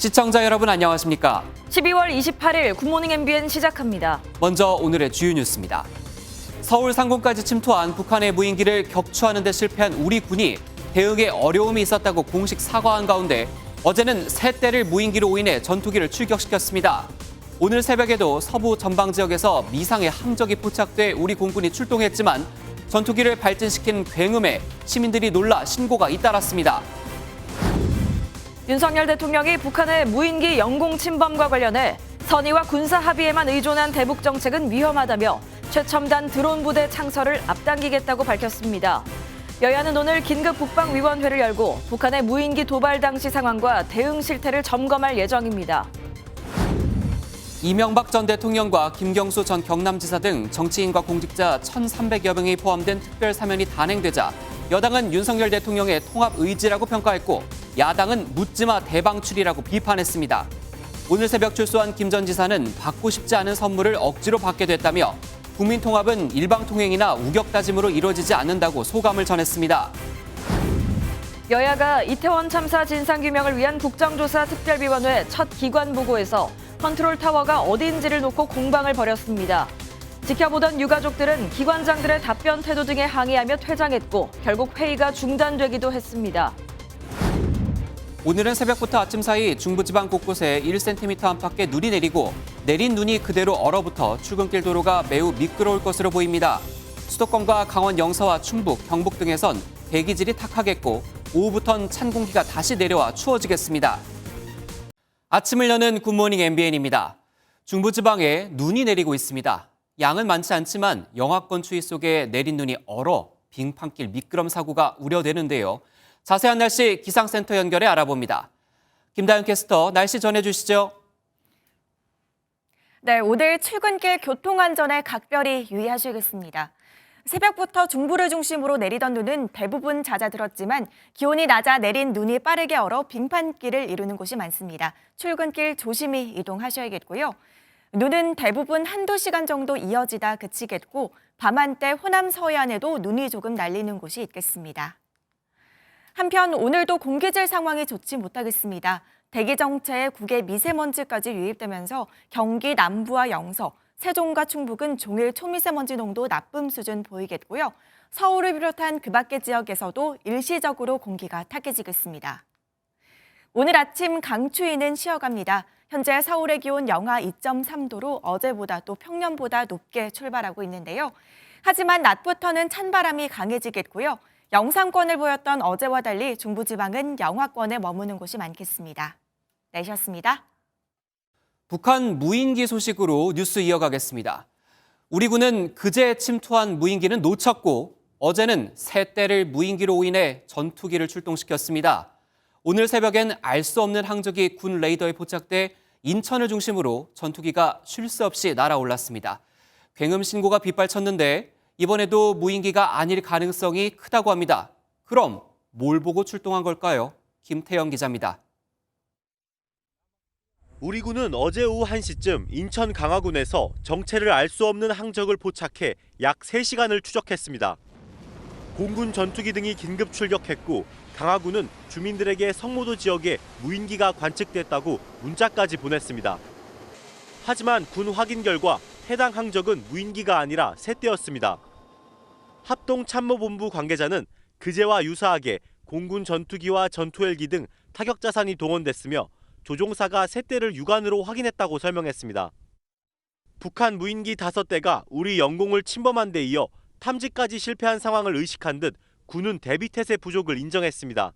시청자 여러분 안녕하십니까? 12월 28일 굿모닝 MBN 시작합니다. 먼저 오늘의 주요 뉴스입니다. 서울 상공까지 침투한 북한의 무인기를 격추하는 데 실패한 우리 군이 대응에 어려움이 있었다고 공식 사과한 가운데 어제는 세 대를 무인기로 오인해 전투기를 출격시켰습니다. 오늘 새벽에도 서부 전방 지역에서 미상의 함정이 포착돼 우리 공군이 출동했지만 전투기를 발진시킨 굉음에 시민들이 놀라 신고가 잇따랐습니다. 윤석열 대통령이 북한의 무인기 영공 침범과 관련해 선의와 군사 합의에만 의존한 대북 정책은 위험하다며 최첨단 드론 부대 창설을 앞당기겠다고 밝혔습니다. 여야는 오늘 긴급 국방위원회를 열고 북한의 무인기 도발 당시 상황과 대응 실태를 점검할 예정입니다. 이명박 전 대통령과 김경수 전 경남지사 등 정치인과 공직자 1,300여 명이 포함된 특별사면이 단행되자 여당은 윤석열 대통령의 통합 의지라고 평가했고 야당은 묻지마 대방출이라고 비판했습니다. 오늘 새벽 출소한 김 전 지사는 받고 싶지 않은 선물을 억지로 받게 됐다며 국민통합은 일방통행이나 우격다짐으로 이루어지지 않는다고 소감을 전했습니다. 여야가 이태원 참사 진상규명을 위한 국정조사 특별위원회 첫 기관 보고에서 컨트롤타워가 어디인지를 놓고 공방을 벌였습니다. 지켜보던 유가족들은 기관장들의 답변 태도 등에 항의하며 퇴장했고 결국 회의가 중단되기도 했습니다. 오늘은 새벽부터 아침 사이 중부지방 곳곳에 1cm 안팎의 눈이 내리고 내린 눈이 그대로 얼어붙어 출근길 도로가 매우 미끄러울 것으로 보입니다. 수도권과 강원 영서와 충북, 경북 등에선 대기질이 탁하겠고 오후부턴 찬 공기가 다시 내려와 추워지겠습니다. 아침을 여는 굿모닝 MBN입니다. 중부지방에 눈이 내리고 있습니다. 양은 많지 않지만 영하권 추위 속에 내린 눈이 얼어 빙판길 미끄럼 사고가 우려되는데요. 자세한 날씨 기상센터 연결해 알아봅니다. 김다윤 캐스터 날씨 전해주시죠. 네, 오늘 출근길 교통안전에 각별히 유의하셔야겠습니다. 새벽부터 중부를 중심으로 내리던 눈은 대부분 잦아들었지만 기온이 낮아 내린 눈이 빠르게 얼어 빙판길을 이루는 곳이 많습니다. 출근길 조심히 이동하셔야겠고요. 눈은 대부분 한두 시간 정도 이어지다 그치겠고 밤한때 호남 서해안에도 눈이 조금 날리는 곳이 있겠습니다. 한편 오늘도 공기질 상황이 좋지 못하겠습니다. 대기 정체에 국외 미세먼지까지 유입되면서 경기 남부와 영서, 세종과 충북은 종일 초미세먼지 농도 나쁨 수준 보이겠고요. 서울을 비롯한 그 밖의 지역에서도 일시적으로 공기가 탁해지겠습니다. 오늘 아침 강추위는 쉬어갑니다. 현재 서울의 기온 영하 2.3도로 어제보다 또 평년보다 높게 출발하고 있는데요. 하지만 낮부터는 찬바람이 강해지겠고요. 영상권을 보였던 어제와 달리 중부지방은 영하권에 머무는 곳이 많겠습니다. 내셨습니다. 북한 무인기 소식으로 뉴스 이어가겠습니다. 우리 군은 그제 침투한 무인기는 놓쳤고 어제는 세 대를 무인기로 오인해 전투기를 출동시켰습니다. 오늘 새벽엔 알 수 없는 항적이 군 레이더에 포착돼 인천을 중심으로 전투기가 쉴 새 없이 날아올랐습니다. 굉음 신고가 빗발쳤는데 이번에도 무인기가 아닐 가능성이 크다고 합니다. 그럼 뭘 보고 출동한 걸까요? 김태영 기자입니다. 우리 군은 어제 오후 1시쯤 인천 강화군에서 정체를 알 수 없는 항적을 포착해 약 3시간을 추적했습니다. 공군 전투기 등이 긴급 출격했고 강화군은 주민들에게 성모도 지역에 무인기가 관측됐다고 문자까지 보냈습니다. 하지만 군 확인 결과 해당 항적은 무인기가 아니라 새 대였습니다. 합동참모본부 관계자는 그제와 유사하게 공군 전투기와 전투헬기 등 타격자산이 동원됐으며 조종사가 새 대를 육안으로 확인했다고 설명했습니다. 북한 무인기 5대가 우리 영공을 침범한 데 이어 탐지까지 실패한 상황을 의식한 듯 군은 대비태세 부족을 인정했습니다.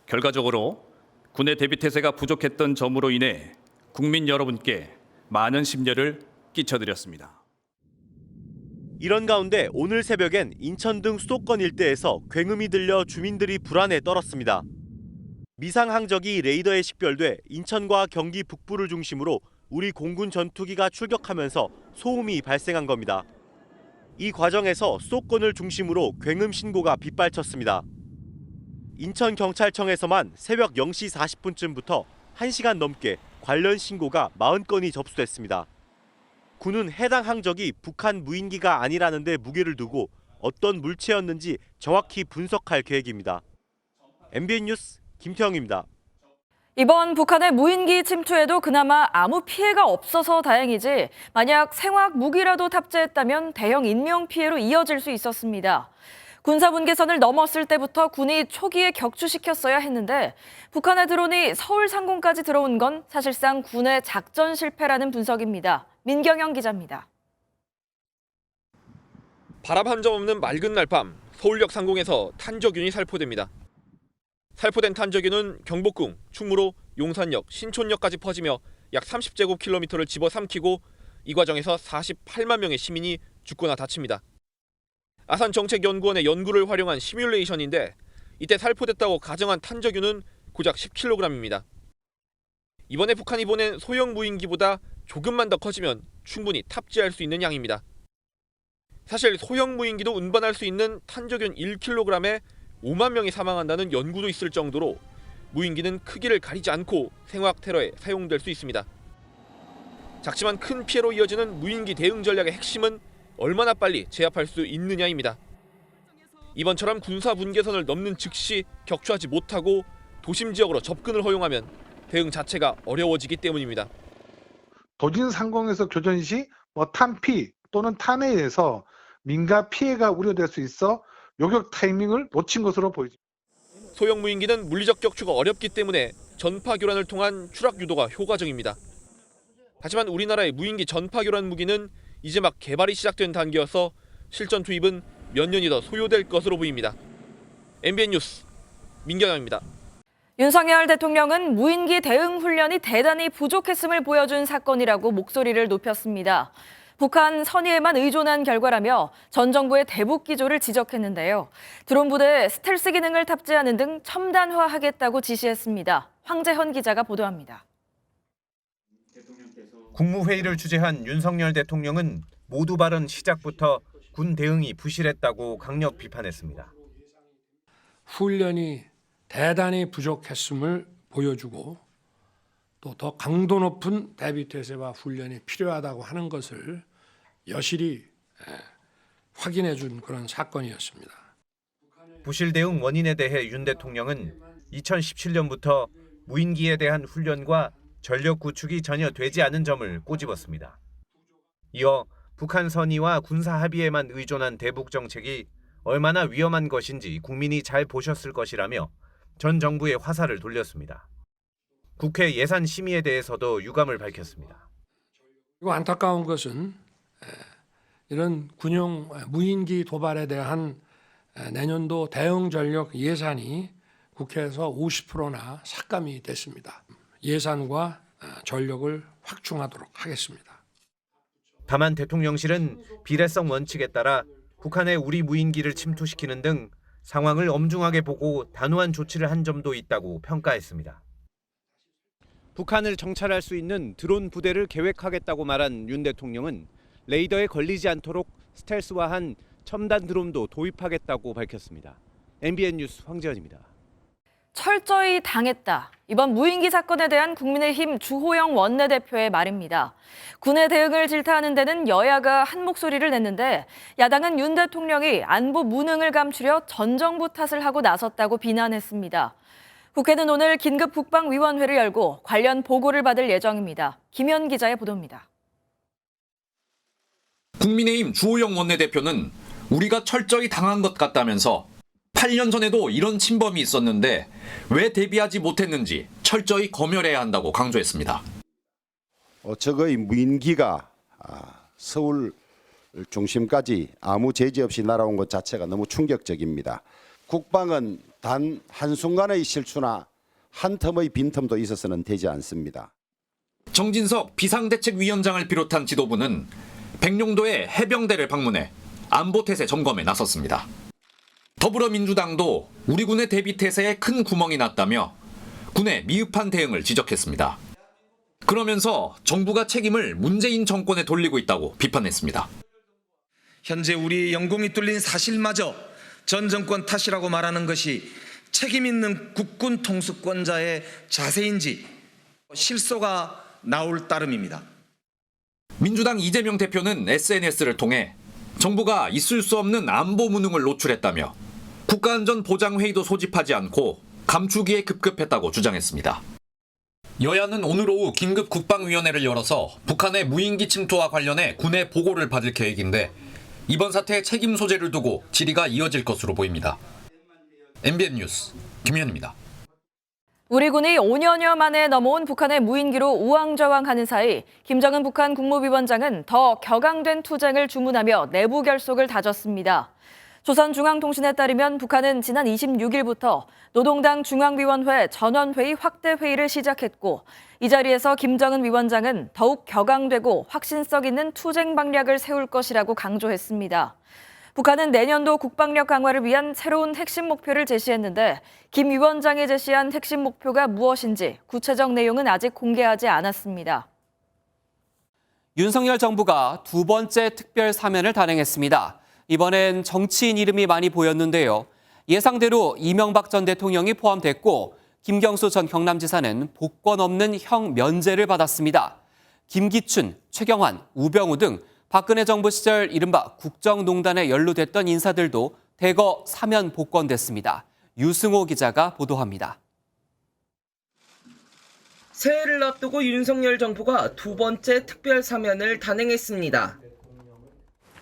결과적으로 군의 대비태세가 부족했던 점으로 인해 국민 여러분께 많은 심려를 끼쳐드렸습니다. 이런 가운데 오늘 새벽엔 인천 등 수도권 일대에서 굉음이 들려 주민들이 불안에 떨었습니다. 미상 항적이 레이더에 식별돼 인천과 경기 북부를 중심으로 우리 공군 전투기가 출격하면서 소음이 발생한 겁니다. 이 과정에서 수도권을 중심으로 굉음 신고가 빗발쳤습니다. 인천경찰청에서만 새벽 0시 40분쯤부터 1시간 넘게 관련 신고가 40건이 접수됐습니다. 군은 해당 항적이 북한 무인기가 아니라는 데 무게를 두고 어떤 물체였는지 정확히 분석할 계획입니다. MBN 뉴스 김태형입니다. 이번 북한의 무인기 침투에도 그나마 아무 피해가 없어서 다행이지 만약 생화학 무기라도 탑재했다면 대형 인명피해로 이어질 수 있었습니다. 군사분계선을 넘었을 때부터 군이 초기에 격추시켰어야 했는데 북한의 드론이 서울 상공까지 들어온 건 사실상 군의 작전 실패라는 분석입니다. 민경영 기자입니다. 바람 한 점 없는 맑은 날 밤 서울역 상공에서 탄저균이 살포됩니다. 살포된 탄저균은 경복궁, 충무로, 용산역, 신촌역까지 퍼지며 약 30제곱킬로미터를 집어삼키고 이 과정에서 48만 명의 시민이 죽거나 다칩니다. 아산정책연구원의 연구를 활용한 시뮬레이션인데 이때 살포됐다고 가정한 탄저균은 고작 10kg입니다. 이번에 북한이 보낸 소형 무인기보다 조금만 더 커지면 충분히 탑재할 수 있는 양입니다. 사실 소형 무인기도 운반할 수 있는 탄저균 1kg에 5만 명이 사망한다는 연구도 있을 정도로 무인기는 크기를 가리지 않고 생화학 테러에 사용될 수 있습니다. 작지만 큰 피해로 이어지는 무인기 대응 전략의 핵심은 얼마나 빨리 제압할 수 있느냐입니다. 이번처럼 군사 분계선을 넘는 즉시 격추하지 못하고 도심 지역으로 접근을 허용하면 대응 자체가 어려워지기 때문입니다. 도심 상공에서 교전 시 탄피 또는 탄에 의해서 민가 피해가 우려될 수 있어 요격 타이밍을 놓친 것으로 보입니다. 소형 무인기는 물리적 격추가 어렵기 때문에 전파 교란을 통한 추락 유도가 효과적입니다. 하지만 우리나라의 무인기 전파 교란 무기는 이제 막 개발이 시작된 단계여서 실전 투입은 몇 년이 더 소요될 것으로 보입니다. MBN 뉴스 민경영입니다. 윤석열 대통령은 무인기 대응 훈련이 대단히 부족했음을 보여준 사건이라고 목소리를 높였습니다. 북한 선의에만 의존한 결과라며 전 정부의 대북 기조를 지적했는데요. 드론 부대에 스텔스 기능을 탑재하는 등 첨단화하겠다고 지시했습니다. 황재헌 기자가 보도합니다. 국무회의를 주재한 윤석열 대통령은 모두 발언 시작부터 군 대응이 부실했다고 강력 비판했습니다. 훈련이 대단히 부족했음을 보여주고 또 더 강도 높은 대비태세와 훈련이 필요하다고 하는 것을 여실히 확인해 준 그런 사건이었습니다. 부실 대응 원인에 대해 윤 대통령은 2017년부터 무인기에 대한 훈련과 전력 구축이 전혀 되지 않은 점을 꼬집었습니다. 이어 북한 선의와 군사 합의에만 의존한 대북 정책이 얼마나 위험한 것인지 국민이 잘 보셨을 것이라며 전 정부의 화살을 돌렸습니다. 국회 예산 심의에 대해서도 유감을 밝혔습니다. 그리고 안타까운 것은 이런 군용 무인기 도발에 대한 내년도 대응 전력 예산이 국회에서 50%나 삭감이 됐습니다. 예산과 전력을 확충하도록 하겠습니다. 다만 대통령실은 비례성 원칙에 따라 북한의 우리 무인기를 침투시키는 등 상황을 엄중하게 보고 단호한 조치를 한 점도 있다고 평가했습니다. 북한을 정찰할 수 있는 드론 부대를 계획하겠다고 말한 윤 대통령은 레이더에 걸리지 않도록 스텔스화한 첨단 드론도 도입하겠다고 밝혔습니다. MBN 뉴스 황재헌입니다. 철저히 당했다. 이번 무인기 사건에 대한 국민의힘 주호영 원내대표의 말입니다. 군의 대응을 질타하는 데는 여야가 한 목소리를 냈는데 야당은 윤 대통령이 안보 무능을 감추려 전 정부 탓을 하고 나섰다고 비난했습니다. 국회는 오늘 긴급 국방위원회를 열고 관련 보고를 받을 예정입니다. 김현 기자의 보도입니다. 국민의힘 주호영 원내대표는 우리가 철저히 당한 것 같다면서 8년 전에도 이런 침범이 있었는데 왜 대비하지 못했는지 철저히 검열해야 한다고 강조했습니다. 적의 무인기가 서울 중심까지 아무 제재 없이 날아온 것 자체가 너무 충격적입니다. 국방은 단 한순간의 실수나 한 텀의 빈틈도 있어서는 되지 않습니다. 정진석 비상대책위원장을 비롯한 지도부는 백령도의 해병대를 방문해 안보태세 점검에 나섰습니다. 더불어민주당도 우리 군의 대비태세에 큰 구멍이 났다며 군의 미흡한 대응을 지적했습니다. 그러면서 정부가 책임을 문재인 정권에 돌리고 있다고 비판했습니다. 현재 우리 영공이 뚫린 사실마저 전 정권 탓이라고 말하는 것이 책임 있는 국군 통수권자의 자세인지 실소가 나올 따름입니다. 민주당 이재명 대표는 SNS를 통해 정부가 있을 수 없는 안보 무능을 노출했다며 국가안전보장회의도 소집하지 않고 감추기에 급급했다고 주장했습니다. 여야는 오늘 오후 긴급 국방위원회를 열어서 북한의 무인기 침투와 관련해 군의 보고를 받을 계획인데 이번 사태의 책임 소재를 두고 질의가 이어질 것으로 보입니다. MBN 뉴스 김현입니다. 우리 군이 5년여 만에 넘어온 북한의 무인기로 우왕좌왕하는 사이 김정은 북한 국무위원장은 더 격앙된 투쟁을 주문하며 내부 결속을 다졌습니다. 조선중앙통신에 따르면 북한은 지난 26일부터 노동당 중앙위원회 전원회의 확대 회의를 시작했고 이 자리에서 김정은 위원장은 더욱 격앙되고 확신성 있는 투쟁 방략을 세울 것이라고 강조했습니다. 북한은 내년도 국방력 강화를 위한 새로운 핵심 목표를 제시했는데 김 위원장이 제시한 핵심 목표가 무엇인지 구체적 내용은 아직 공개하지 않았습니다. 윤석열 정부가 두 번째 특별 사면을 단행했습니다. 이번엔 정치인 이름이 많이 보였는데요. 예상대로 이명박 전 대통령이 포함됐고 김경수 전 경남지사는 복권 없는 형 면제를 받았습니다. 김기춘, 최경환, 우병우 등 박근혜 정부 시절 이른바 국정농단에 연루됐던 인사들도 대거 사면 복권됐습니다. 유승호 기자가 보도합니다. 새해를 앞두고 윤석열 정부가 두 번째 특별 사면을 단행했습니다.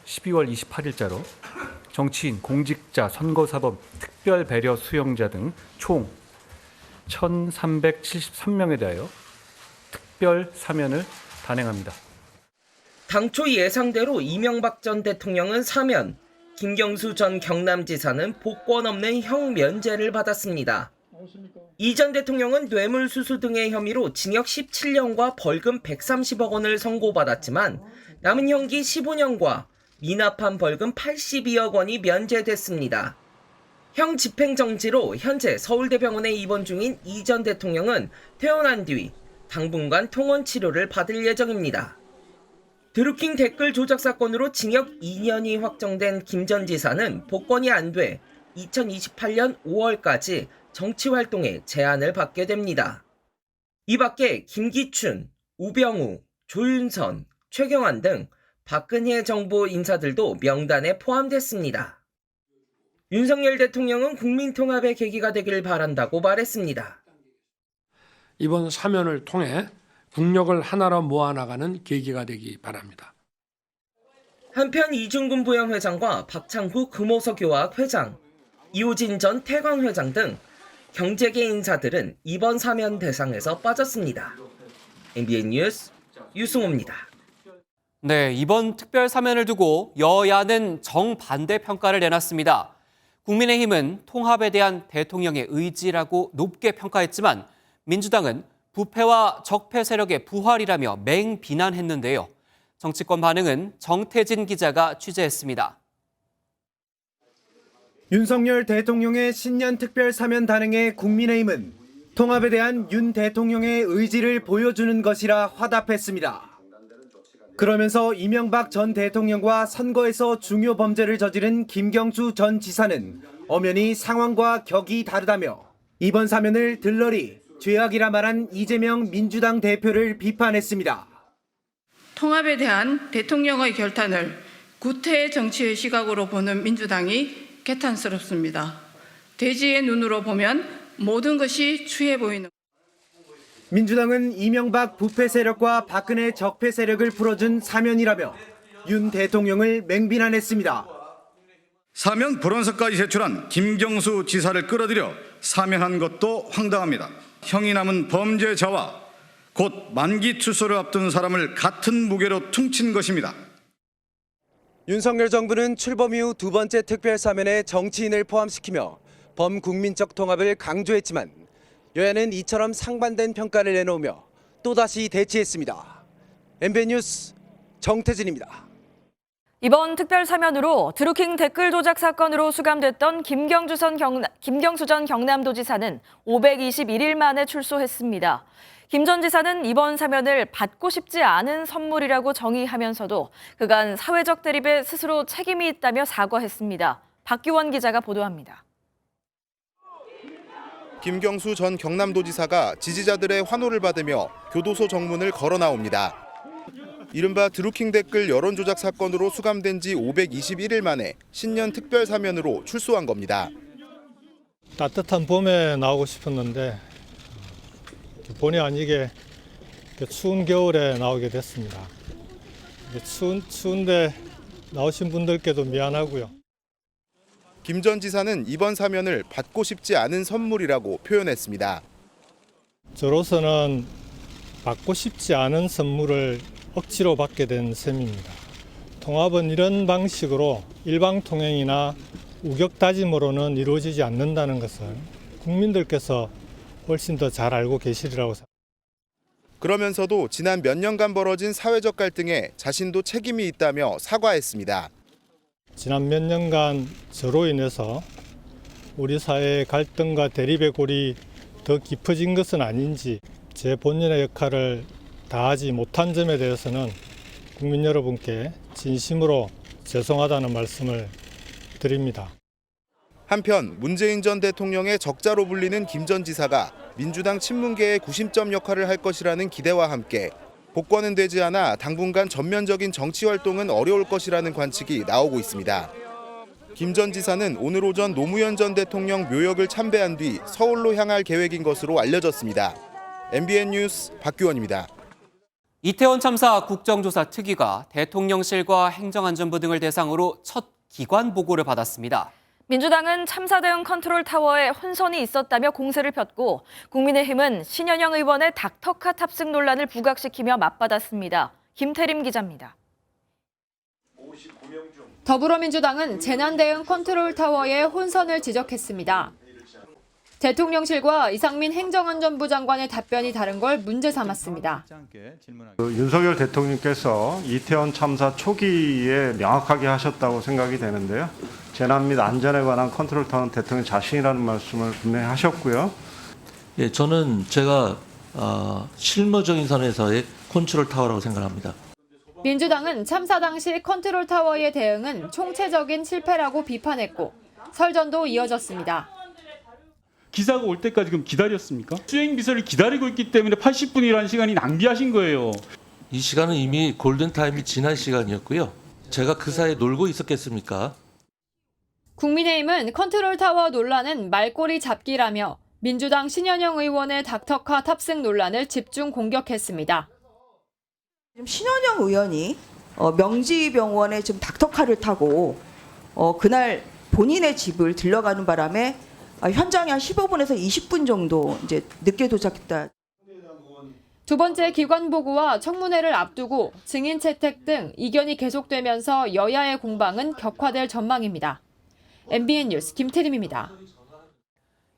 12월 28일자로 정치인, 공직자, 선거사법, 특별배려 수용자 등 총 1,373명에 대하여 특별 사면을 단행합니다. 당초 예상대로 이명박 전 대통령은 사면, 김경수 전 경남지사는 복권 없는 형 면제를 받았습니다. 이 전 대통령은 뇌물수수 등의 혐의로 징역 17년과 벌금 130억 원을 선고받았지만 남은 형기 15년과 미납한 벌금 82억 원이 면제됐습니다. 형 집행정지로 현재 서울대병원에 입원 중인 이 전 대통령은 퇴원한 뒤 당분간 통원 치료를 받을 예정입니다. 드루킹 댓글 조작 사건으로 징역 2년이 확정된 김 전 지사는 복권이 안 돼 2028년 5월까지 정치활동에 제한을 받게 됩니다. 이 밖에 김기춘, 우병우, 조윤선, 최경환 등 박근혜 정부 인사들도 명단에 포함됐습니다. 윤석열 대통령은 국민 통합의 계기가 되길 바란다고 말했습니다. 이번 사면을 통해 국력을 하나로 모아나가는 계기가 되기 바랍니다. 한편 이중근 부영회장과 박창구 금호석유화학 회장, 이호진 전 태광 회장 등 경제계 인사들은 이번 사면 대상에서 빠졌습니다. MBN 뉴스 유승호입니다. 네, 이번 특별 사면을 두고 여야는 정반대 평가를 내놨습니다. 국민의힘은 통합에 대한 대통령의 의지라고 높게 평가했지만 민주당은 부패와 적폐 세력의 부활이라며 맹비난했는데요. 정치권 반응은 정태진 기자가 취재했습니다. 윤석열 대통령의 신년 특별 사면 단행에 국민의힘은 통합에 대한 윤 대통령의 의지를 보여주는 것이라 화답했습니다. 그러면서 이명박 전 대통령과 선거에서 중요 범죄를 저지른 김경수 전 지사는 엄연히 상황과 격이 다르다며 이번 사면을 들러리 죄악이라 말한 이재명 민주당 대표를 비판했습니다. 통합에 대한 대통령의 결단을 구태의 정치의 시각으로 보는 민주당이 개탄스럽습니다. 대지의 눈으로 보면 모든 것이 추해 보이는. 민주당은 이명박 부패 세력과 박근혜 적폐 세력을 풀어준 사면이라며 윤 대통령을 맹비난했습니다. 사면 불원서까지 제출한 김경수 지사를 끌어들여 사면한 것도 황당합니다. 형이 남은 범죄자와 곧 만기 출소를 앞둔 사람을 같은 무게로 퉁친 것입니다. 윤석열 정부는 출범 이후 두 번째 특별 사면에 정치인을 포함시키며 범국민적 통합을 강조했지만 여야는 이처럼 상반된 평가를 내놓으며 또다시 대치했습니다. MBN 뉴스 정태진입니다. 이번 특별 사면으로 드루킹 댓글 조작 사건으로 수감됐던 김경수 전 경남도지사는 521일 만에 출소했습니다. 김 전 지사는 이번 사면을 받고 싶지 않은 선물이라고 정의하면서도 그간 사회적 대립에 스스로 책임이 있다며 사과했습니다. 박규원 기자가 보도합니다. 김경수 전 경남도지사가 지지자들의 환호를 받으며 교도소 정문을 걸어 나옵니다. 이른바 드루킹 댓글 여론조작 사건으로 수감된 지 521일 만에 신년 특별 사면으로 출소한 겁니다. 따뜻한 봄에 나오고 싶었는데 본의 아니게 추운 겨울에 나오게 됐습니다. 추운데 나오신 분들께도 미안하고요. 김 전 지사는 이번 사면을 받고 싶지 않은 선물이라고 표현했습니다. 저로서는 받고 싶지 않은 선물을 억지로 받게 된 셈입니다. 통합은 이런 방식으로 일방통행이나 우격다짐으로는 이루어지지 않는다는 것을 국민들께서 훨씬 더 잘 알고 계시리라고 생각합니다. 그러면서도 지난 몇 년간 벌어진 사회적 갈등에 자신도 책임이 있다며 사과했습니다. 지난 몇 년간 저로 인해서 우리 사회의 갈등과 대립의 골이 더 깊어진 것은 아닌지 제 본연의 역할을 다하지 못한 점에 대해서는 국민 여러분께 진심으로 죄송하다는 말씀을 드립니다. 한편 문재인 전 대통령의 적자로 불리는 김 전 지사가 민주당 친문계의 구심점 역할을 할 것이라는 기대와 함께 복권은 되지 않아 당분간 전면적인 정치 활동은 어려울 것이라는 관측이 나오고 있습니다. 김 전 지사는 오늘 오전 노무현 전 대통령 묘역을 참배한 뒤 서울로 향할 계획인 것으로 알려졌습니다. MBN 뉴스 박규원입니다. 이태원 참사 국정조사 특위가 대통령실과 행정안전부 등을 대상으로 첫 기관 보고를 받았습니다. 민주당은 참사 대응 컨트롤 타워에 혼선이 있었다며 공세를 폈고 국민의힘은 신현영 의원의 닥터카 탑승 논란을 부각시키며 맞받았습니다. 김태림 기자입니다. 더불어민주당은 재난대응 컨트롤 타워의 혼선을 지적했습니다. 대통령실과 이상민 행정안전부 장관의 답변이 다른 걸 문제 삼았습니다. 윤석열 대통령께서 이태원 참사 초기에 명확하게 하셨다고 생각이 되는데요. 재난 및 안전에 관한 컨트롤 타워는 대통령 자신이라는 말씀을 분명히 하셨고요. 예, 저는 제가 실무적인 선에서의 컨트롤 타워라고 생각합니다. 민주당은 참사 당시 컨트롤 타워의 대응은 총체적인 실패라고 비판했고 설전도 이어졌습니다. 기사가 올 때까지 그럼 기다렸습니까? 수행비서를 기다리고 있기 때문에 80분이라는 시간이 낭비하신 거예요. 이 시간은 이미 골든타임이 지난 시간이었고요. 제가 그 사이에 놀고 있었겠습니까? 국민의힘은 컨트롤 타워 논란은 말꼬리 잡기라며 민주당 신현영 의원의 닥터카 탑승 논란을 집중 공격했습니다. 신현영 의원이 명지병원에 지금 닥터카를 타고 그날 본인의 집을 들러가는 바람에 현장에 한 15분에서 20분 정도 이제 늦게 도착했다. 두 번째 기관 보고와 청문회를 앞두고 증인 채택 등 이견이 계속되면서 여야의 공방은 격화될 전망입니다. MBN 뉴스 김태림입니다.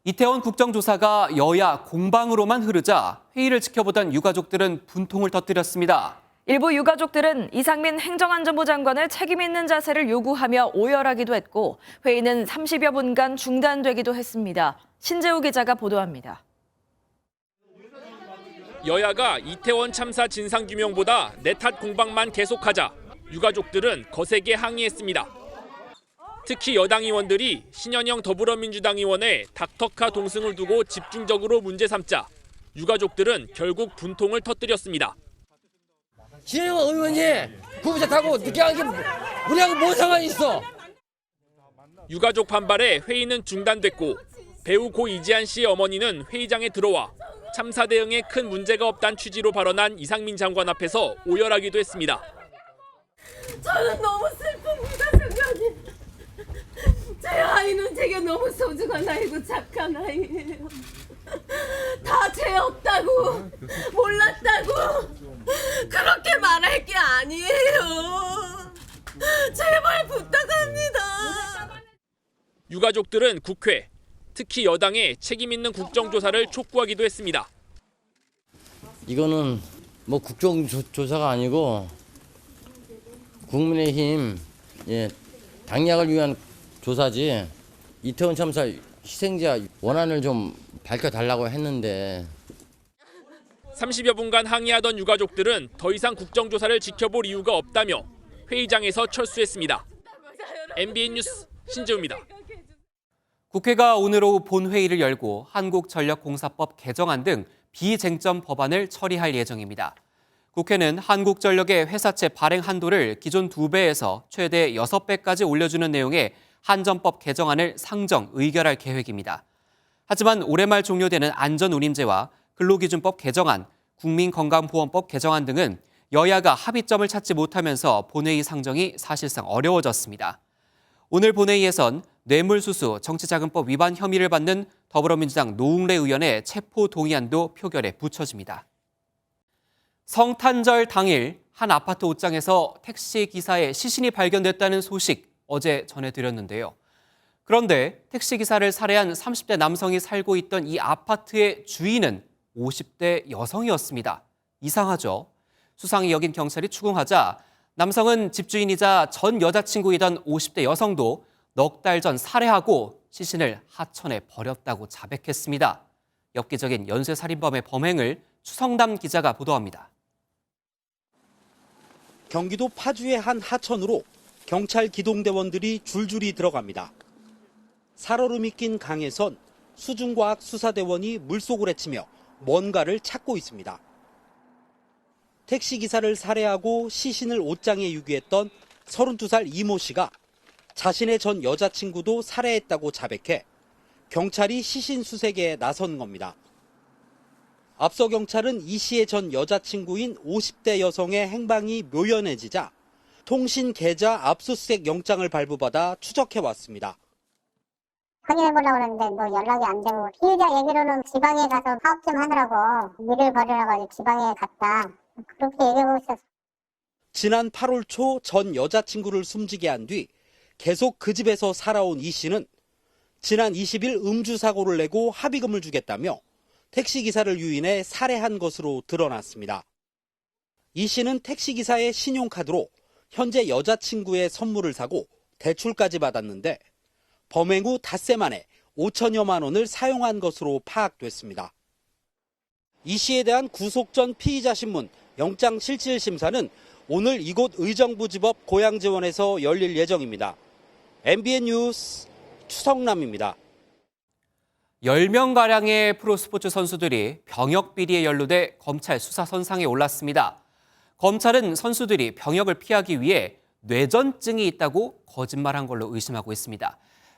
이태원 국정조사가 여야 공방으로만 흐르자 회의를 지켜보던 유가족들은 분통을 터뜨렸습니다. 일부 유가족들은 이상민 행정안전부 장관의 책임 있는 자세를 요구하며 오열하기도 했고 회의는 30여 분간 중단되기도 했습니다. 신재우 기자가 보도합니다. 여야가 이태원 참사 진상규명보다 내 탓 공방만 계속하자 유가족들은 거세게 항의했습니다. 특히 여당 의원들이 신현영 더불어민주당 의원의 닥터카 동승을 두고 집중적으로 문제 삼자 유가족들은 결국 분통을 터뜨렸습니다. 신현영 의원이 구부차 타고 늦게 간 게 우리하고 뭔 상관이 있어? 유가족 반발에 회의는 중단됐고 배우 고 이지한 씨의 어머니는 회의장에 들어와 참사 대응에 큰 문제가 없다는 취지로 발언한 이상민 장관 앞에서 오열하기도 했습니다. 저는 너무 슬픕니다, 장관님. 제 아이는 제게 너무 소중한 아이고 착한 아이예요. 다 죄 없다고, 몰랐다고 그렇게 말할 게 아니에요. 제발 부탁합니다. 유가족들은 국회, 특히 여당의 책임 있는 국정조사를 촉구하기도 했습니다. 이거는 뭐 국정조사가 아니고 국민의힘 당략을 위한 조사지 이태원 참사 희생자 원한을 좀 밝혀달라고 했는데 30여 분간 항의하던 유가족들은 더 이상 국정조사를 지켜볼 이유가 없다며 회의장에서 철수했습니다. MBN 뉴스 신재우입니다. 국회가 오늘 오후 본회의를 열고 한국전력공사법 개정안 등 비쟁점 법안을 처리할 예정입니다. 국회는 한국전력의 회사채 발행 한도를 기존 2배에서 최대 6배까지 올려주는 내용의 한전법 개정안을 상정, 의결할 계획입니다. 하지만 올해 말 종료되는 안전운임제와 근로기준법 개정안, 국민건강보험법 개정안 등은 여야가 합의점을 찾지 못하면서 본회의 상정이 사실상 어려워졌습니다. 오늘 본회의에선 뇌물수수 정치자금법 위반 혐의를 받는 더불어민주당 노웅래 의원의 체포 동의안도 표결에 붙여집니다. 성탄절 당일 한 아파트 옷장에서 택시 기사의 시신이 발견됐다는 소식 어제 전해드렸는데요. 그런데 택시 기사를 살해한 30대 남성이 살고 있던 이 아파트의 주인은 50대 여성이었습니다. 이상하죠? 수상이 여긴 경찰이 추궁하자 남성은 집주인이자 전 여자친구이던 50대 여성도 넉 달 전 살해하고 시신을 하천에 버렸다고 자백했습니다. 엽기적인 연쇄살인범의 범행을 추성담 기자가 보도합니다. 경기도 파주의 한 하천으로 경찰 기동대원들이 줄줄이 들어갑니다. 살얼음이 낀 강에선 수중과학 수사대원이 물속을 헤치며 뭔가를 찾고 있습니다. 택시기사를 살해하고 시신을 옷장에 유기했던 32살 이모 씨가 자신의 전 여자친구도 살해했다고 자백해 경찰이 시신 수색에 나선 겁니다. 앞서 경찰은 이 씨의 전 여자친구인 50대 여성의 행방이 묘연해지자 통신 계좌 압수수색 영장을 발부받아 추적해왔습니다. 확인해보려고 했는데 연락이 안 되고 피해자 얘기로는 지방에 가서 사업 좀 하느라고 일을 벌이려고 지방에 갔다. 그렇게 얘기하고 있었어요. 지난 8월 초 전 여자친구를 숨지게 한 뒤 계속 그 집에서 살아온 이 씨는 지난 20일 음주 사고를 내고 합의금을 주겠다며 택시기사를 유인해 살해한 것으로 드러났습니다. 이 씨는 택시기사의 신용카드로 현재 여자친구의 선물을 사고 대출까지 받았는데 범행 후 닷새 만에 5천여만 원을 사용한 것으로 파악됐습니다. 이 씨에 대한 구속 전 피의자 신문 영장실질심사는 오늘 이곳 의정부지법 고양지원에서 열릴 예정입니다. MBN 뉴스 추성남입니다. 10명가량의 프로스포츠 선수들이 병역 비리에 연루돼 검찰 수사선상에 올랐습니다. 검찰은 선수들이 병역을 피하기 위해 뇌전증이 있다고 거짓말한 걸로 의심하고 있습니다.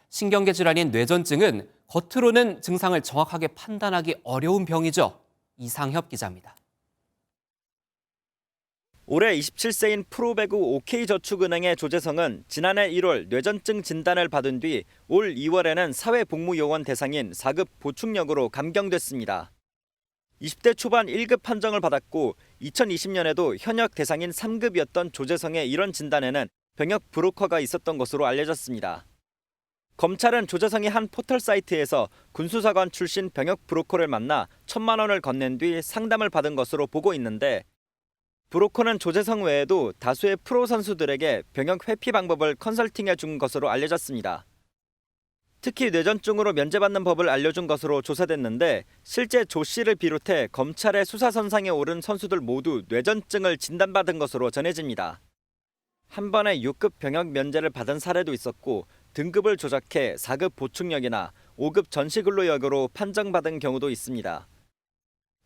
신경계 질환인 뇌전증은 겉으로는 증상을 정확하게 판단하기 어려운 병이죠. 이상협 기자입니다. 올해 27세인 프로배구 OK저축은행의 조재성은 지난해 1월 뇌전증 진단을 받은 뒤 올 2월에는 사회복무요원 대상인 4급 보충역으로 감경됐습니다. 20대 초반 1급 판정을 받았고 2020년에도 현역 대상인 3급이었던 조재성의 이런 진단에는 병역 브로커가 있었던 것으로 알려졌습니다. 검찰은 조재성이 한 포털 사이트에서 군수사관 출신 병역 브로커를 만나 1,000만 원을 건넨 뒤 상담을 받은 것으로 보고 있는데 브로커는 조재성 외에도 다수의 프로 선수들에게 병역 회피 방법을 컨설팅해 준 것으로 알려졌습니다. 특히 뇌전증으로 면제받는 법을 알려준 것으로 조사됐는데 실제 조 씨를 비롯해 검찰의 수사선상에 오른 선수들 모두 뇌전증을 진단받은 것으로 전해집니다. 한 번에 6급 병역 면제를 받은 사례도 있었고 등급을 조작해 4급 보충역이나 5급 전시근로역으로 판정받은 경우도 있습니다.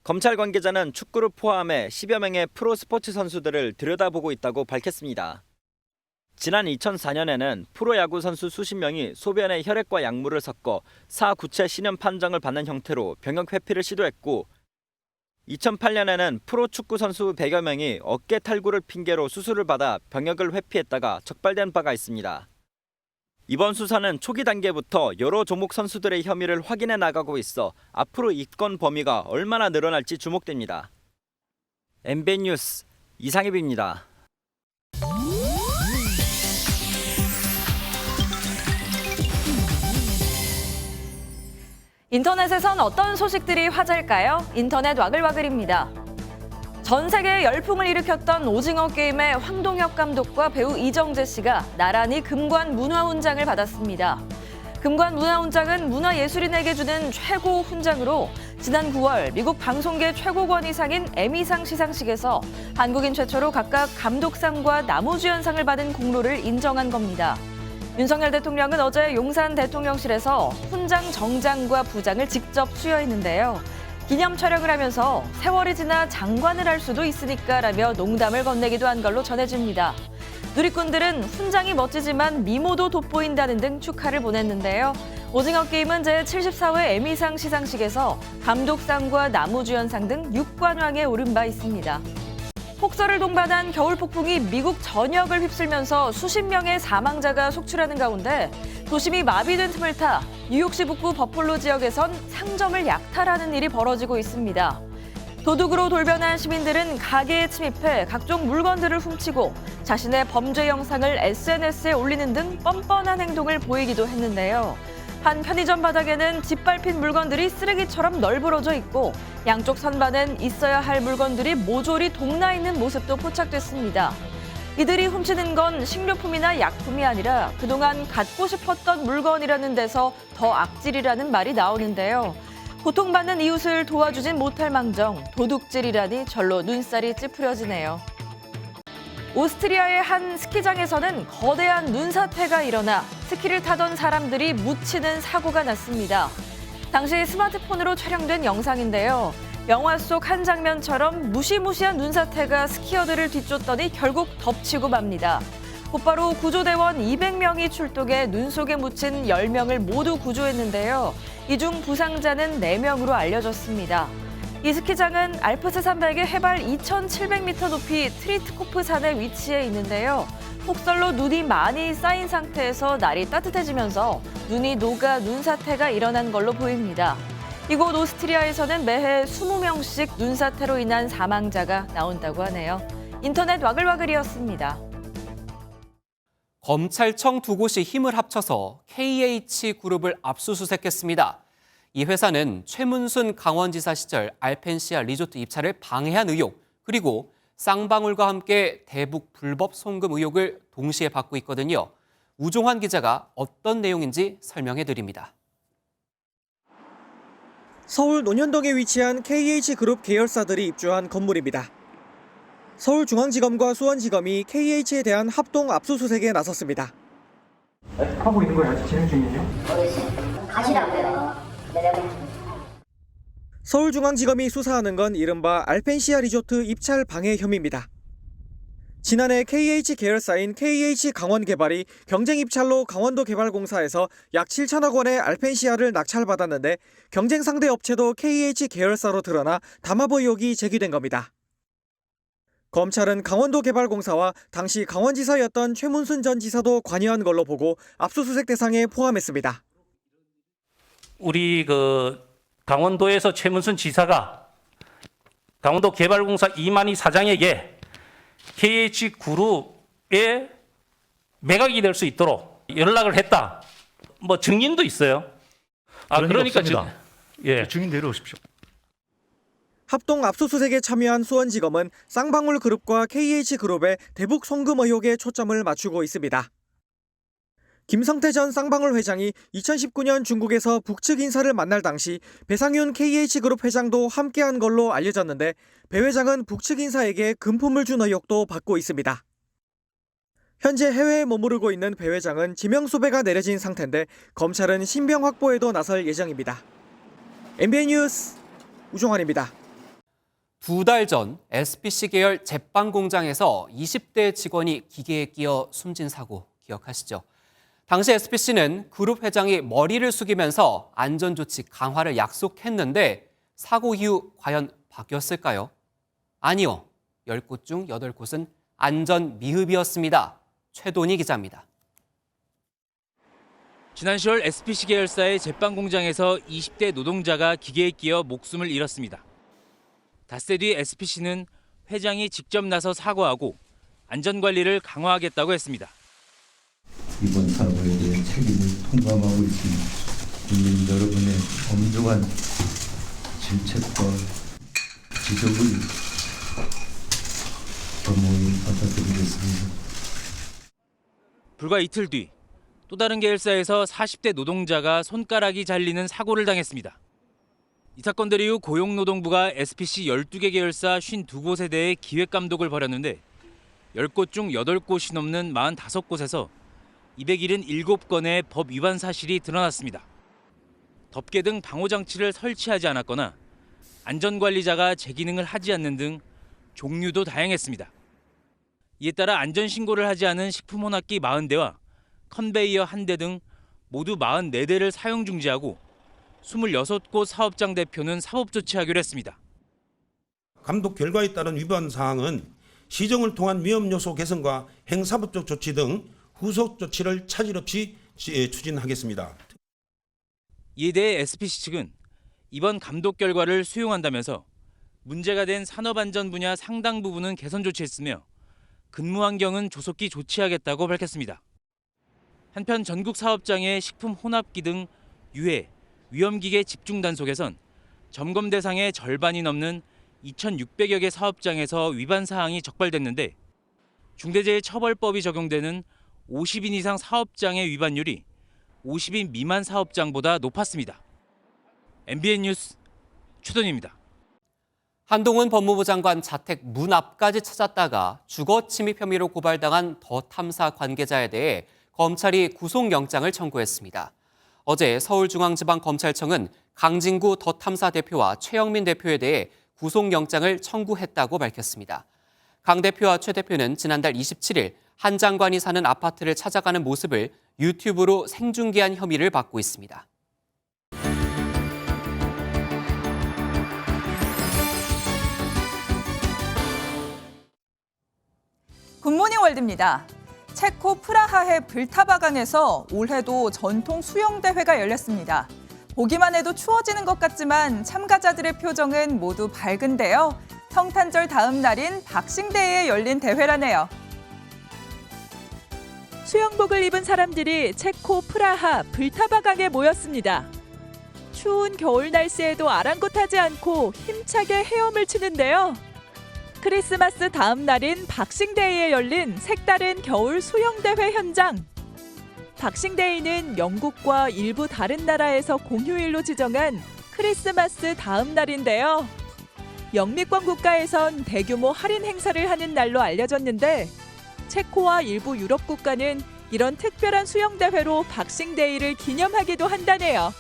검찰 관계자는 축구를 포함해 10여 명의 프로 스포츠 선수들을 들여다보고 있다고 밝혔습니다. 지난 2004년에는 프로야구 선수 수십 명이 소변에 혈액과 약물을 섞어 사구체 신형 판정을 받는 형태로 병역 회피를 시도했고 2008년에는 프로축구 선수 100여 명이 어깨 탈구를 핑계로 수술을 받아 병역을 회피했다가 적발된 바가 있습니다. 이번 수사는 초기 단계부터 여러 종목 선수들의 혐의를 확인해 나가고 있어 앞으로 입건 범위가 얼마나 늘어날지 주목됩니다. MBN 뉴스 이상엽입니다. 인터넷에선 어떤 소식들이 화제일까요? 인터넷 와글와글입니다. 전 세계에 열풍을 일으켰던 오징어 게임의 황동혁 감독과 배우 이정재 씨가 나란히 금관 문화훈장을 받았습니다. 금관 문화훈장은 문화예술인에게 주는 최고 훈장으로 지난 9월 미국 방송계 최고권위상인 에미상 시상식에서 한국인 최초로 각각 감독상과 나무주연상을 받은 공로를 인정한 겁니다. 윤석열 대통령은 어제 용산 대통령실에서 훈장 정장과 부장을 직접 수여했는데요. 기념 촬영을 하면서 세월이 지나 장관을 할 수도 있으니까라며 농담을 건네기도 한 걸로 전해집니다. 누리꾼들은 훈장이 멋지지만 미모도 돋보인다는 등 축하를 보냈는데요. 오징어 게임은 제74회 에미상 시상식에서 감독상과 나무주연상 등 6관왕에 오른 바 있습니다. 폭설을 동반한 겨울 폭풍이 미국 전역을 휩쓸면서 수십 명의 사망자가 속출하는 가운데 도심이 마비된 틈을 타 뉴욕시 북부 버폴로 지역에선 상점을 약탈하는 일이 벌어지고 있습니다. 도둑으로 돌변한 시민들은 가게에 침입해 각종 물건들을 훔치고 자신의 범죄 영상을 SNS에 올리는 등 뻔뻔한 행동을 보이기도 했는데요. 한 편의점 바닥에는 짓밟힌 물건들이 쓰레기처럼 널브러져 있고 양쪽 선반엔 있어야 할 물건들이 모조리 동나 있는 모습도 포착됐습니다. 이들이 훔치는 건 식료품이나 약품이 아니라 그동안 갖고 싶었던 물건이라는 데서 더 악질이라는 말이 나오는데요. 고통받는 이웃을 도와주진 못할 망정 도둑질이라니 절로 눈살이 찌푸려지네요. 오스트리아의 한 스키장에서는 거대한 눈사태가 일어나 스키를 타던 사람들이 묻히는 사고가 났습니다. 당시 스마트폰으로 촬영된 영상인데요. 영화 속 한 장면처럼 무시무시한 눈사태가 스키어들을 뒤쫓더니 결국 덮치고 맙니다. 곧바로 구조대원 200명이 출동해 눈 속에 묻힌 10명을 모두 구조했는데요. 이 중 부상자는 4명으로 알려졌습니다. 이 스키장은 알프스 산맥의 해발 2,700m 높이 트리트코프 산에 위치해 있는데요. 폭설로 눈이 많이 쌓인 상태에서 날이 따뜻해지면서 눈이 녹아 눈사태가 일어난 걸로 보입니다. 이곳 오스트리아에서는 매해 20명씩 눈사태로 인한 사망자가 나온다고 하네요. 인터넷 와글와글이었습니다. 검찰청 두 곳이 힘을 합쳐서 KH그룹을 압수수색했습니다. 이 회사는 최문순 강원지사 시절 알펜시아 리조트 입찰을 방해한 의혹, 그리고 쌍방울과 함께 대북 불법 송금 의혹을 동시에 받고 있거든요. 우종환 기자가 어떤 내용인지 설명해 드립니다. 서울 논현동에 위치한 KH그룹 계열사들이 입주한 건물입니다. 서울중앙지검과 수원지검이 KH에 대한 합동 압수수색에 나섰습니다. 하고 있는 거예요? 아직 진행 중이에요? 가시라고요. 서울중앙지검이 수사하는 건 이른바 알펜시아 리조트 입찰 방해 혐의입니다. 지난해 KH 계열사인 KH강원개발이 경쟁입찰로 강원도개발공사에서 약 7천억 원의 알펜시아를 낙찰받았는데 경쟁 상대 업체도 KH 계열사로 드러나 담합 의혹이 제기된 겁니다. 검찰은 강원도개발공사와 당시 강원지사였던 최문순 전 지사도 관여한 걸로 보고 압수수색 대상에 포함했습니다. 우리 강원도에서 최문순 지사가 강원도개발공사 이만희 사장에게 KH그룹에 매각이 될 수 있도록 연락을 했다. 뭐 증인도 있어요. 그러니까 증인 내려오십시오. 합동 압수수색에 참여한 수원지검은 쌍방울 그룹과 KH그룹의 대북 송금 의혹에 초점을 맞추고 있습니다. 김성태 전 쌍방울 회장이 2019년 중국에서 북측 인사를 만날 당시 배상윤 KH그룹 회장도 함께한 걸로 알려졌는데 배 회장은 북측 인사에게 금품을 준 의혹도 받고 있습니다. 현재 해외에 머무르고 있는 배 회장은 지명수배가 내려진 상태인데 검찰은 신병 확보에도 나설 예정입니다. MBN 뉴스 우종환입니다. 2달 전 SPC 계열 제빵 공장에서 20대 직원이 기계에 끼어 숨진 사고 기억하시죠? 당시 SPC는 그룹 회장이 머리를 숙이면서 안전조치 강화를 약속했는데 사고 이후 과연 바뀌었을까요? 아니요. 10곳 중 8곳은 안전 미흡이었습니다. 최돈희 기자입니다. 지난 10월 SPC 계열사의 제빵 공장에서 20대 노동자가 기계에 끼어 목숨을 잃었습니다. 닷새 뒤 SPC는 회장이 직접 나서 사과하고 안전관리를 강화하겠다고 했습니다. 이번 사고에 대해 책임을 통감하고 있습니다. 국민 여러분의 엄중한 질책과 지적을 겸허히 받아들이겠습니다. 불과 이틀 뒤 또 다른 계열사에서 40대 노동자가 손가락이 잘리는 사고를 당했습니다. 이 사건들 이후 고용노동부가 SPC 12개 계열사 52곳에 대해 기획감독을 벌였는데 10곳 중 8곳이 넘는 45곳에서 277건의 법 위반 사실이 드러났습니다. 덮개 등 방호장치를 설치하지 않았거나 안전관리자가 제 기능을 하지 않는 등 종류도 다양했습니다. 이에 따라 안전신고를 하지 않은 식품혼합기 40대와 컨베이어 1대 등 모두 44대를 사용 중지하고 26곳 사업장 대표는 사법 조치하기로 했습니다. 감독 결과에 따른 위반 사항은 시정을 통한 위험 요소 개선과 행사법적 조치 등 후속 조치를 차질 없이 추진하겠습니다. 이에 대해 SPC 측은 이번 감독 결과를 수용한다면서 문제가 된 산업안전 분야 상당 부분은 개선 조치했으며 근무 환경은 조속히 조치하겠다고 밝혔습니다. 한편 전국 사업장의 식품 혼합기 등 유해, 위험기계 집중 단속에선 점검 대상의 절반이 넘는 2,600여 개 사업장에서 위반 사항이 적발됐는데 중대재해처벌법이 적용되는 50인 이상 사업장의 위반율이 50인 미만 사업장보다 높았습니다. MBN 뉴스 최돈입니다. 한동훈 법무부 장관 자택 문 앞까지 찾았다가 주거 침입 혐의로 고발당한 더 탐사 관계자에 대해 검찰이 구속영장을 청구했습니다. 어제 서울중앙지방검찰청은 강진구 더 탐사 대표와 최영민 대표에 대해 구속영장을 청구했다고 밝혔습니다. 강 대표와 최 대표는 지난달 27일 한 장관이 사는 아파트를 찾아가는 모습을 유튜브로 생중계한 혐의를 받고 있습니다. 굿모닝 월드입니다. 체코 프라하의 불타바강에서 올해도 전통 수영대회가 열렸습니다. 보기만 해도 추워지는 것 같지만 참가자들의 표정은 모두 밝은데요. 성탄절 다음 날인 박싱데이에 열린 대회라네요. 수영복을 입은 사람들이 체코 프라하 불타바강에 모였습니다. 추운 겨울 날씨에도 아랑곳하지 않고 힘차게 헤엄을 치는데요. 크리스마스 다음 날인 박싱데이에 열린 색다른 겨울 수영대회 현장. 박싱데이는 영국과 일부 다른 나라에서 공휴일로 지정한 크리스마스 다음 날인데요. 영미권 국가에선 대규모 할인 행사를 하는 날로 알려졌는데 체코와 일부 유럽 국가는 이런 특별한 수영대회로 박싱데이를 기념하기도 한다네요.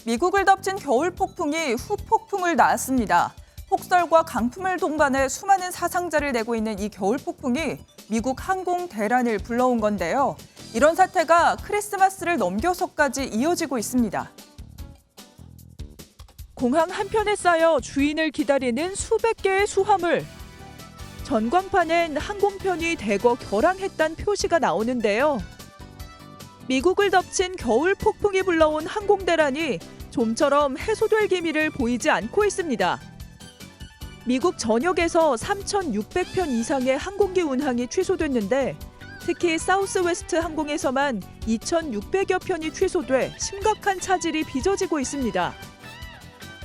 미국을 덮친 겨울 폭풍이 후폭풍을 낳았습니다. 폭설과 강풍을 동반해 수많은 사상자를 내고 있는 이 겨울 폭풍이 미국 항공 대란을 불러온 건데요. 이런 사태가 크리스마스를 넘겨서까지 이어지고 있습니다. 공항 한편에 쌓여 주인을 기다리는 수백 개의 수화물. 전광판엔 항공편이 대거 결항했다는 표시가 나오는데요. 미국을 덮친 겨울 폭풍이 불러온 항공 대란이 좀처럼 해소될 기미를 보이지 않고 있습니다. 미국 전역에서 3,600편 이상의 항공기 운항이 취소됐는데 특히 사우스웨스트 항공에서만 2,600여 편이 취소돼 심각한 차질이 빚어지고 있습니다.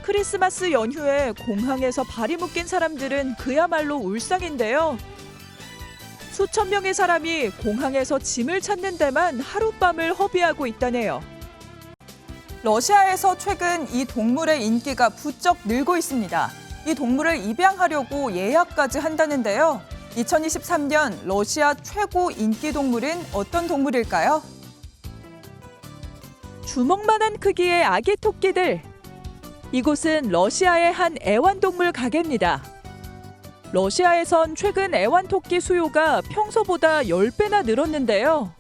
크리스마스 연휴에 공항에서 발이 묶인 사람들은 그야말로 울상인데요. 수천 명의 사람이 공항에서 짐을 찾는 데만 하룻밤을 허비하고 있다네요. 러시아에서 최근 이 동물의 인기가 부쩍 늘고 있습니다. 이 동물을 입양하려고 예약까지 한다는데요. 2023년 러시아 최고 인기 동물은 어떤 동물일까요? 주먹만한 크기의 아기 토끼들. 이곳은 러시아의 한 애완동물 가게입니다. 러시아에선 최근 애완토끼 수요가 평소보다 10배나 늘었는데요.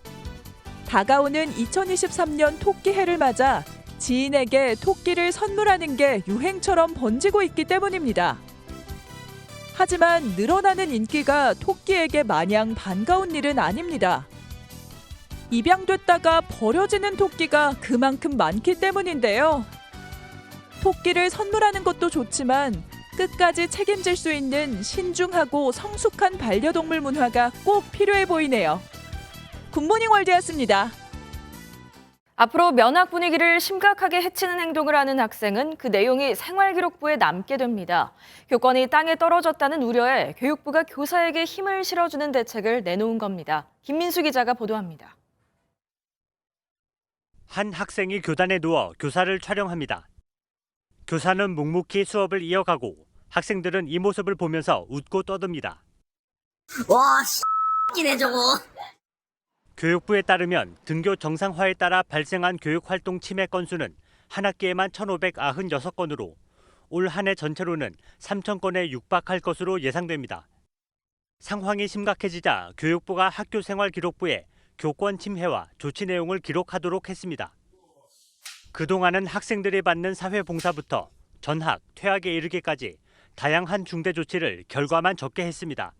다가오는 2023년 토끼해를 맞아 지인에게 토끼를 선물하는 게 유행처럼 번지고 있기 때문입니다. 하지만 늘어나는 인기가 토끼에게 마냥 반가운 일은 아닙니다. 입양됐다가 버려지는 토끼가 그만큼 많기 때문인데요. 토끼를 선물하는 것도 좋지만 끝까지 책임질 수 있는 신중하고 성숙한 반려동물 문화가 꼭 필요해 보이네요. 굿모닝 월드였습니다. 앞으로 면학 분위기를 심각하게 해치는 행동을 하는 학생은 그 내용이 생활기록부에 남게 됩니다. 교권이 땅에 떨어졌다는 우려에 교육부가 교사에게 힘을 실어주는 대책을 내놓은 겁니다. 김민수 기자가 보도합니다. 한 학생이 교단에 누워 교사를 촬영합니다. 교사는 묵묵히 수업을 이어가고 학생들은 이 모습을 보면서 웃고 떠듭니다. 와, X이네 저거. 교육부에 따르면 등교 정상화에 따라 발생한 교육활동 침해 건수는 한 학기에만 1,596건으로 올 한 해 전체로는 3,000건에 육박할 것으로 예상됩니다. 상황이 심각해지자 교육부가 학교생활기록부에 교권 침해와 조치 내용을 기록하도록 했습니다. 그동안은 학생들이 받는 사회봉사부터 전학, 퇴학에 이르기까지 다양한 중대 조치를 결과만 적게 했습니다.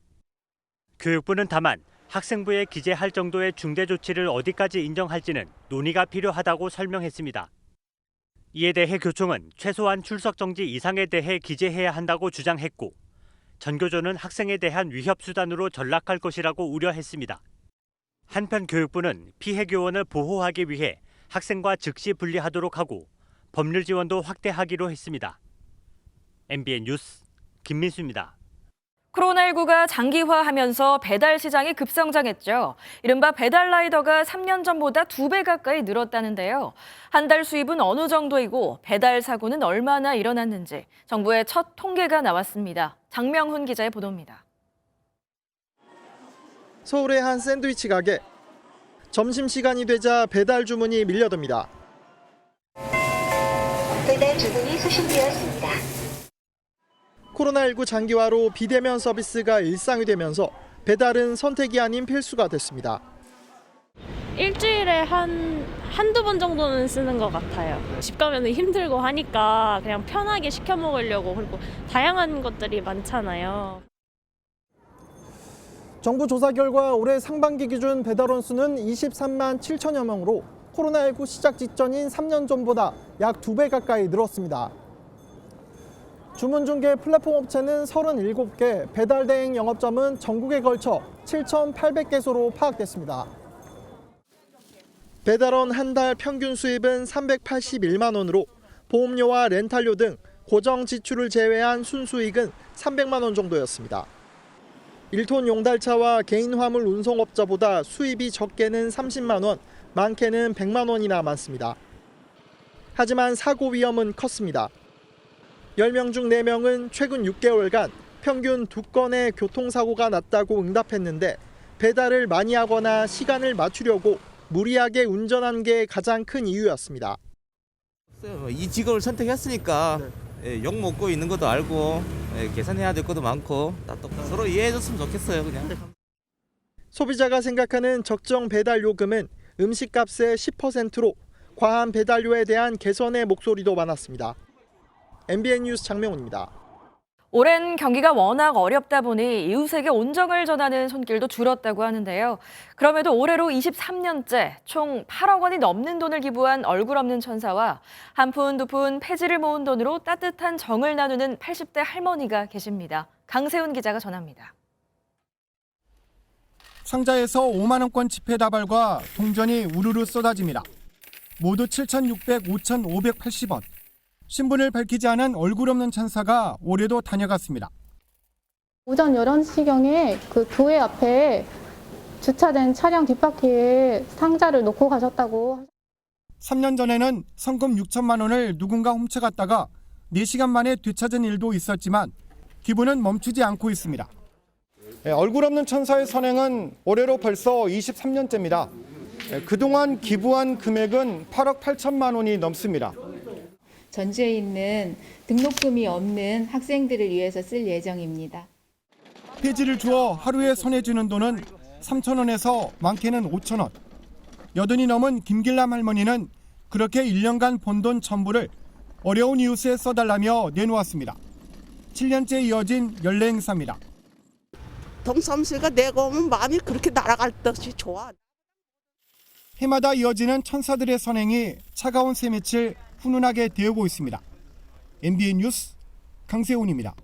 교육부는 다만 학생부에 기재할 정도의 중대 조치를 어디까지 인정할지는 논의가 필요하다고 설명했습니다. 이에 대해 교총은 최소한 출석 정지 이상에 대해 기재해야 한다고 주장했고, 전교조는 학생에 대한 위협 수단으로 전락할 것이라고 우려했습니다. 한편 교육부는 피해 교원을 보호하기 위해 학생과 즉시 분리하도록 하고 법률 지원도 확대하기로 했습니다. MBN 뉴스 김민수입니다. 코로나19가 장기화하면서 배달 시장이 급성장했죠. 이른바 배달 라이더가 3년 전보다 2배 가까이 늘었다는데요. 한 달 수입은 어느 정도이고 배달 사고는 얼마나 일어났는지 정부의 첫 통계가 나왔습니다. 장명훈 기자의 보도입니다. 서울의 한 샌드위치 가게. 점심시간이 되자 배달 주문이 밀려듭니다. 배달 주문이 수신되었습니다. 코로나19 장기화로 비대면 서비스가 일상이 되면서 배달은 선택이 아닌 필수가 됐습니다. 일주일에 한두 번 정도는 쓰는 것 같아요. 집 가면 힘들고 하니까 그냥 편하게 시켜 먹으려고, 그리고 다양한 것들이 많잖아요. 정부 조사 결과 올해 상반기 기준 배달원 수는 23만 7천여 명으로 코로나19 시작 직전인 3년 전보다 약 2배 가까이 늘었습니다. 주문 중개 플랫폼 업체는 37개, 배달 대행 영업점은 전국에 걸쳐 7,800개소로 파악됐습니다. 배달원 한 달 평균 수입은 381만 원으로 보험료와 렌탈료 등 고정 지출을 제외한 순수익은 300만 원 정도였습니다. 1톤 용달차와 개인 화물 운송업자보다 수입이 적게는 30만 원, 많게는 100만 원이나 많습니다. 하지만 사고 위험은 컸습니다. 10명 중 4명은 최근 6개월간 평균 2건의 교통사고가 났다고 응답했는데, 배달을 많이 하거나 시간을 맞추려고 무리하게 운전한 게 가장 큰 이유였습니다. 이 직업을 선택했으니까 욕 먹고 있는 것도 알고 계산해야 될 것도 많고 서로 이해해줬으면 좋겠어요. 그냥. 소비자가 생각하는 적정 배달 요금은 음식값의 10%로 과한 배달료에 대한 개선의 목소리도 많았습니다. MBN 뉴스 장명훈입니다. 올해는 경기가 워낙 어렵다 보니 이웃에게 온정을 전하는 손길도 줄었다고 하는데요. 그럼에도 올해로 23년째 총 8억 원이 넘는 돈을 기부한 얼굴 없는 천사와 한 푼 두 푼 폐지를 모은 돈으로 따뜻한 정을 나누는 80대 할머니가 계십니다. 강세훈 기자가 전합니다. 상자에서 5만 원권 지폐 다발과 동전이 우르르 쏟아집니다. 모두 7,600, 5,580원. 신분을 밝히지 않은 얼굴 없는 천사가 올해도 다녀갔습니다. 오전 11시경에 그 교회 앞에 주차된 차량 뒷바퀴에 상자를 놓고 가셨다고. 3년 전에는 성금 6천만 원을 누군가 훔쳐갔다가 4시간 만에 되찾은 일도 있었지만 기부는 멈추지 않고 있습니다. 얼굴 없는 천사의 선행은 올해로 벌써 23년째입니다. 그동안 기부한 금액은 8억 8천만 원이 넘습니다. 전주에 있는 등록금이 없는 학생들을 위해서 쓸 예정입니다. 폐지를 주어 하루에 손에 쥐는 돈은 3,000원에서 많게는 5,000원. 여든이 넘은 김길남 할머니는 그렇게 1년간 번 돈 전부를 어려운 이웃에 써달라며 내놓았습니다. 7년째 이어진 연례 행사입니다. 동삼씨가 내가 오면 마음이 그렇게 날아갈 듯이 좋아. 해마다 이어지는 천사들의 선행이 차가운 새밑을 훈훈하게 데우고 있습니다. MBN 뉴스 강세훈입니다.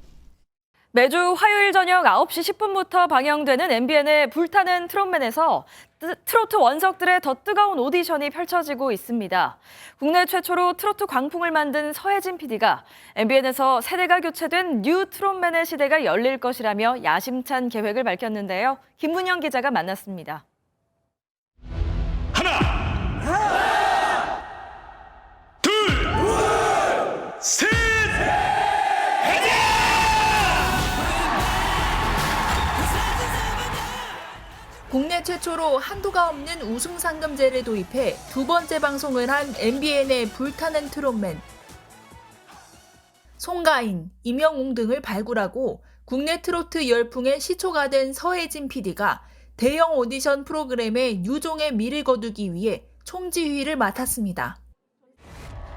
매주 화요일 저녁 9시 10분부터 방영되는 MBN의 불타는 트롯맨에서 트로트 원석들의 더 뜨거운 오디션이 펼쳐지고 있습니다. 국내 최초로 트로트 광풍을 만든 서혜진 PD가 MBN에서 세대가 교체된 뉴 트롯맨의 시대가 열릴 것이라며 야심찬 계획을 밝혔는데요. 김문영 기자가 만났습니다. 셋! 국내 최초로 한도가 없는 우승 상금제를 도입해 두 번째 방송을 한 MBN의 불타는 트롯맨. 송가인, 임영웅 등을 발굴하고 국내 트로트 열풍의 시초가 된 서혜진 PD가 대형 오디션 프로그램의 유종의 미를 거두기 위해 총지휘를 맡았습니다.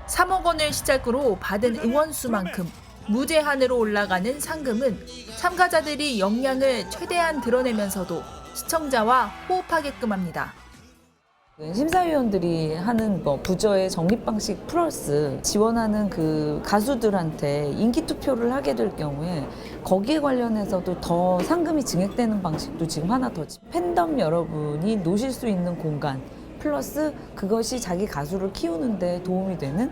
3억 원을 시작으로 받은 응원수만큼 무제한으로 올라가는 상금은 참가자들이 역량을 최대한 드러내면서도 시청자와 호흡하게끔 합니다. 심사위원들이 하는 부저의 적립 방식 플러스 지원하는 그 가수들한테 인기 투표를 하게 될 경우에 거기에 관련해서도 더 상금이 증액되는 방식도 지금 하나 더 팬덤 여러분이 노실 수 있는 공간 플러스 그것이 자기 가수를 키우는 데 도움이 되는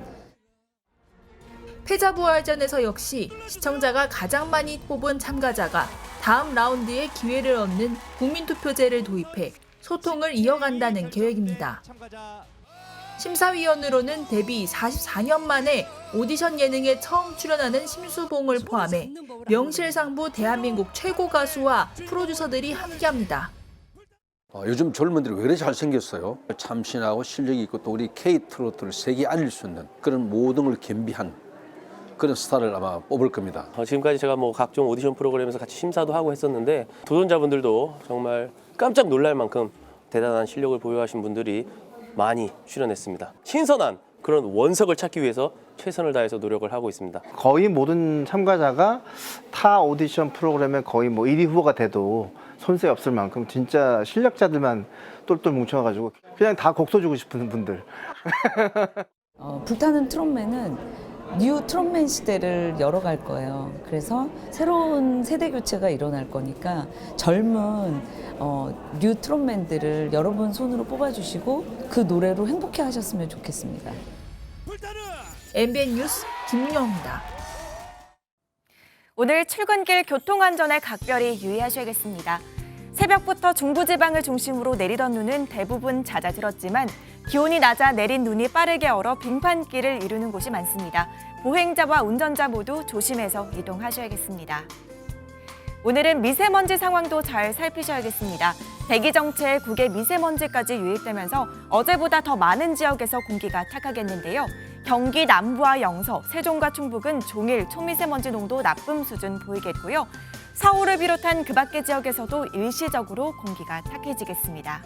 패자부활전에서 역시 시청자가 가장 많이 뽑은 참가자가 다음 라운드에 기회를 얻는 국민투표제를 도입해 소통을 이어간다는 계획입니다. 심사위원으로는 데뷔 44년 만에 오디션 예능에 처음 출연하는 심수봉을 포함해 명실상부 대한민국 최고 가수와 프로듀서들이 함께합니다. 요즘 젊은들이 왜 그렇게 잘생겼어요? 참신하고 실력이 있고 또 우리 K-트로트를 세계에 알릴 수 있는 그런 모든 걸 겸비한 그런 스타를 아마 뽑을 겁니다. 지금까지 제가 각종 오디션 프로그램에서 같이 심사도 하고 했었는데 도전자분들도 정말 깜짝 놀랄 만큼 대단한 실력을 보유하신 분들이 많이 출연했습니다. 신선한 그런 원석을 찾기 위해서 최선을 다해서 노력을 하고 있습니다. 거의 모든 참가자가 타 오디션 프로그램에 거의 1위 후보가 돼도 손색 없을 만큼 진짜 실력자들만 똘똘 뭉쳐가지고 그냥 다 곡 써주고 싶은 분들. 불타는 트롯맨은 뉴 트롯맨 시대를 열어갈 거예요. 그래서 새로운 세대 교체가 일어날 거니까 젊은 뉴 트롯맨들을 여러분 손으로 뽑아주시고 그 노래로 행복해 하셨으면 좋겠습니다. MBN 뉴스 김윤영입니다. 오늘 출근길 교통안전에 각별히 유의하셔야겠습니다. 새벽부터 중부지방을 중심으로 내리던 눈은 대부분 잦아들었지만 기온이 낮아 내린 눈이 빠르게 얼어 빙판길을 이루는 곳이 많습니다. 보행자와 운전자 모두 조심해서 이동하셔야겠습니다. 오늘은 미세먼지 상황도 잘 살피셔야겠습니다. 대기 정체의 국외 미세먼지까지 유입되면서 어제보다 더 많은 지역에서 공기가 탁하겠는데요. 경기 남부와 영서, 세종과 충북은 종일 초미세먼지 농도 나쁨 수준 보이겠고요. 서울을 비롯한 그 밖의 지역에서도 일시적으로 공기가 탁해지겠습니다.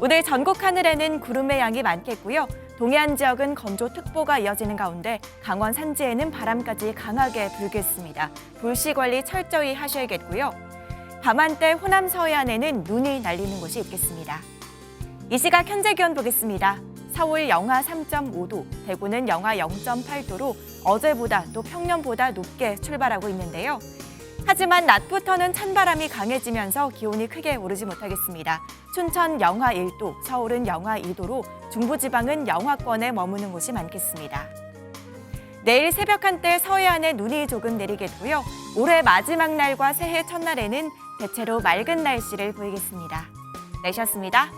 오늘 전국 하늘에는 구름의 양이 많겠고요. 동해안 지역은 건조특보가 이어지는 가운데 강원 산지에는 바람까지 강하게 불겠습니다. 불씨 관리 철저히 하셔야겠고요. 밤한때 호남 서해안에는 눈이 날리는 곳이 있겠습니다. 이 시각 현재 기온 보겠습니다. 서울 영하 3.5도, 대구는 영하 0.8도로 어제보다 또 평년보다 높게 출발하고 있는데요. 하지만 낮부터는 찬바람이 강해지면서 기온이 크게 오르지 못하겠습니다. 춘천 영하 1도, 서울은 영하 2도로 중부지방은 영하권에 머무는 곳이 많겠습니다. 내일 새벽 한때 서해안에 눈이 조금 내리겠고요. 올해 마지막 날과 새해 첫날에는 대체로 맑은 날씨를 보이겠습니다. 날씨였습니다.